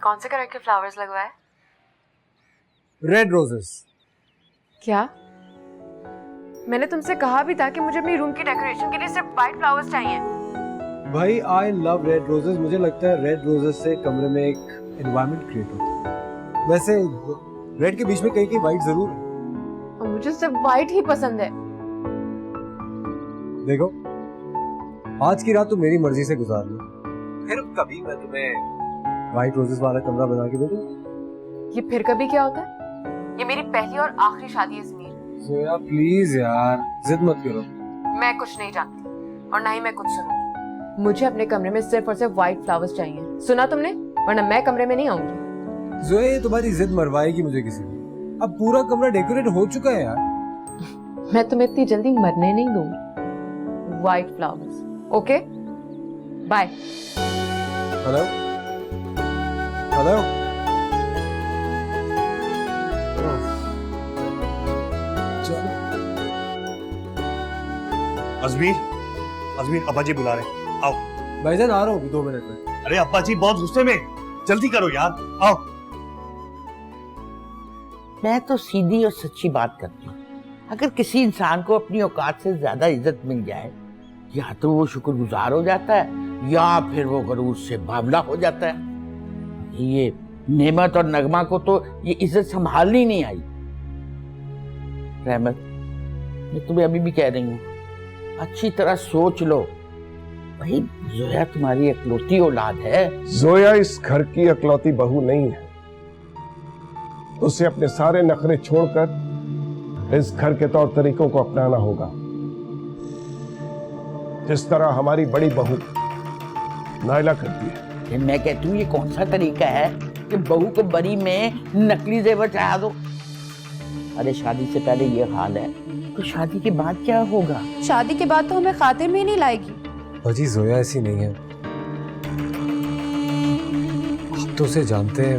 कौन से कलर के फ्लावर्स लगवाए? Red roses. क्या? मैंने तुमसे कहा भी था कि मुझे अपनी रूम की डेकोरेशन के लिए सिर्फ व्हाइट फ्लावर्स चाहिए। भाई आई लव रेड रोजेस। मुझे लगता है रेड रोजेस से कमरे में एक एनवायरनमेंट क्रिएट होता है। वैसे रेड के बीच में कहीं व्हाइट जरूर है। और मुझे सिर्फ व्हाइट ही पसंद है। देखो, आज की रात तुम मेरी मर्जी से गुजार लो, फिर कभी मैं तुम्हें व्हाइट रोजेस वाला कमरा बना के दे दूंगा। ये फिर कभी क्या होता है? ये मेरी पहली और आखिरी शादी है ज़मीर। जोया प्लीज यार, जिद मत करो। मैं कुछ नहीं जानती और ना ही मैं कुछ सुनूंगी। मुझे अपने कमरे में सिर्फ और सिर्फ व्हाइट फ्लावर्स चाहिए। सुना तुमने? वरना मैं कमरे में नहीं आऊंगी। जोया, ये तुम्हारी जिद मरवाएगी मुझे किसी दिन। अब पूरा कमरा डेकोरेट हो चुका है यार। मैं तुम्हें इतनी जल्दी मरने नहीं दूंगी। White flowers, okay? Bye. Hello hello. Ajmer, Ajmer अब्बा जी बुला रहे हैं, आओ। भाईजान आ रहा हूँ 2 मिनट में। अरे अब्बा जी बहुत गुस्से में, जल्दी करो यार, आओ। मैं तो सीधी और सच्ची बात करती हूँ। अगर किसी इंसान को अपनी औकात से ज्यादा इज्जत मिल जाए, या तो वो शुक्रगुजार हो जाता है या फिर वो गरूर से बावला हो जाता है। ये नेमत और नगमा को तो ये इज्जत संभालनी नहीं आई। रहमत, मैं तुम्हें अभी भी कह रही हूँ, अच्छी तरह सोच लो। भाई जोया तुम्हारी इकलौती औलाद है। जोया इस घर की इकलौती बहू नहीं है। उसे अपने सारे नखरे छोड़कर इस घर के तौर तरीकों को अपनाना होगा, जिस तरह हमारी बड़ी बहू नायला करती है। मैं कहती हूँ, ये कौन सा तरीका है कि बहू को बरी में नकली जेवर चढ़ा दो? अरे शादी से पहले ये हाल है, तो शादी के बाद क्या होगा? शादी के बाद तो हमें खातिर में ही नहीं लाएगी। भाजी जोया ऐसी नहीं है, आप तो उसे जानते हैं।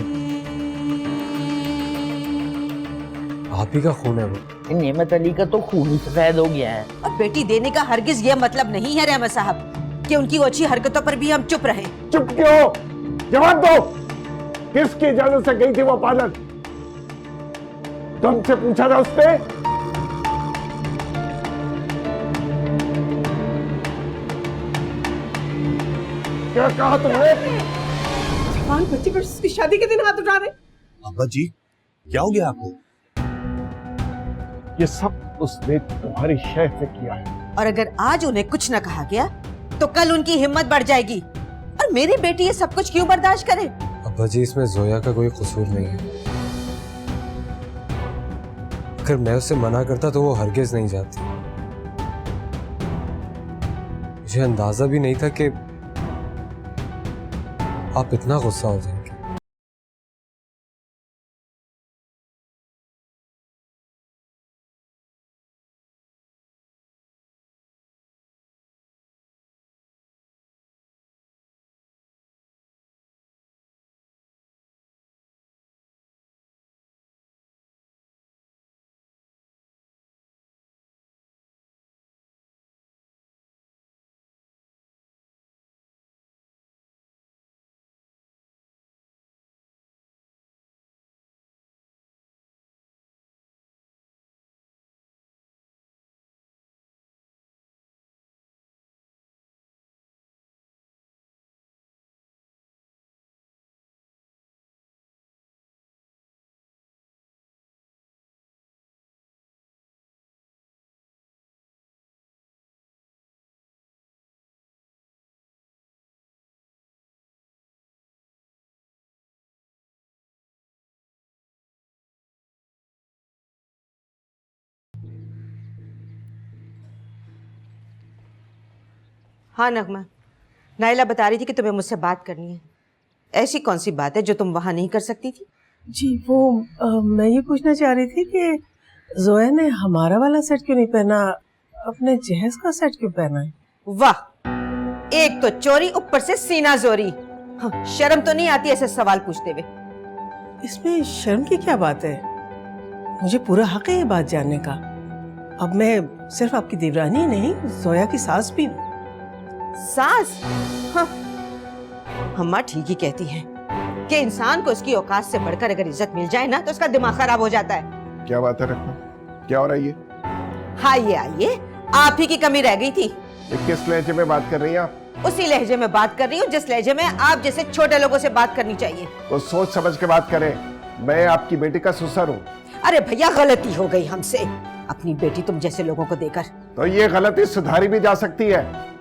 आप ही का खून है वो। नेमत अली का तो खून ही सफेद हो गया है। और बेटी देने का हरगिज ये मतलब नहीं है रहमत साहब कि उनकी अच्छी हरकतों पर भी हम चुप रहे। चुप क्यों? जवाब दो। किसकी इजाजत से गई थी वो पार्लर? तुमसे पूछा था उसने? क्या कहा तुमने? बच्ची पर उसकी शादी के दिन हाथ उठा रहे। अब्बा जी क्या हो गया आपको? ये सब उसने तुम्हारी शय से किया है। और अगर आज उन्हें कुछ न कहा गया तो कल उनकी हिम्मत बढ़ जाएगी। और मेरी बेटी ये सब कुछ क्यों बर्दाश्त करे? अब्बा जी, इसमें जोया का कोई कसूर नहीं है। अगर मैं उसे मना करता तो वो हरगिज नहीं जाती। मुझे अंदाजा भी नहीं था कि आप इतना गुस्सा हो जाएंगे। हाँ नगमा, नायला बता रही थी कि तुम्हें मुझसे बात करनी है। ऐसी कौन सी बात है जो तुम वहां नहीं कर सकती थी? जी वो मैं ये पूछना चाह रही थी कि जोया ने हमारा वाला सेट क्यों नहीं पहना, अपने जहेज का सेट क्यों पहना है? वाह, एक तो चोरी, ऊपर से सीना जोरी। हाँ, शर्म तो नहीं आती ऐसे सवाल पूछते हुए? इसमें शर्म की क्या बात है? मुझे पूरा हक है ये बात जानने का। अब मैं सिर्फ आपकी देवरानी नहीं, जोया की सास भी हूँ। सास? हाँ, अम्मा ठीक ही कहती हैं। कि इंसान को उसकी औकात से बढ़कर अगर इज्जत मिल जाए ना तो उसका दिमाग खराब हो जाता है। क्या बात है रखना, क्या हो रहा है ये? आइए आइए, आप ही की कमी रह गई थी। ये किस लहजे में बात कर रही हैं आप? उसी लहजे में बात कर रही हूँ जिस लहजे में आप जैसे छोटे लोगों से बात करनी चाहिए। तो सोच समझ के बात करें। मैं आपकी बेटी का ससुर हूँ। अरे भैया, गलती हो गई हमसे, अपनी बेटी तुम जैसे लोगों को देकर। तो ये गलती सुधारी भी जा सकती है।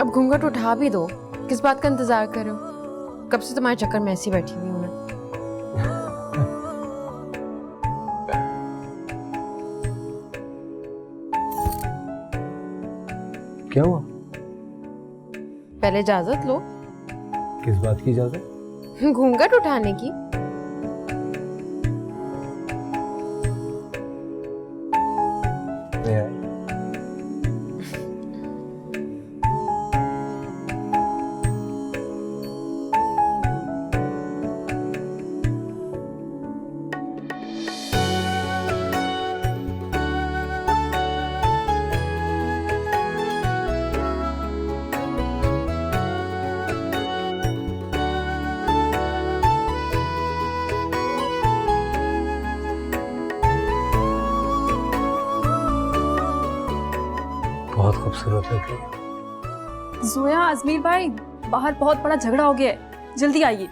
अब घूंघट उठा भी दो, किस बात का इंतजार कर रहे हो? कब से तुम्हारे चक्कर में ऐसी बैठी हुई हूँ मैं। क्या हुआ? पहले इजाजत लो। किस बात की इजाजत? घूंघट उठाने की। नहीं आए। बहुत खूबसूरत लग रही है। जोया, अजमीर भाई, बाहर बहुत बड़ा झगड़ा हो गया है, जल्दी आइए।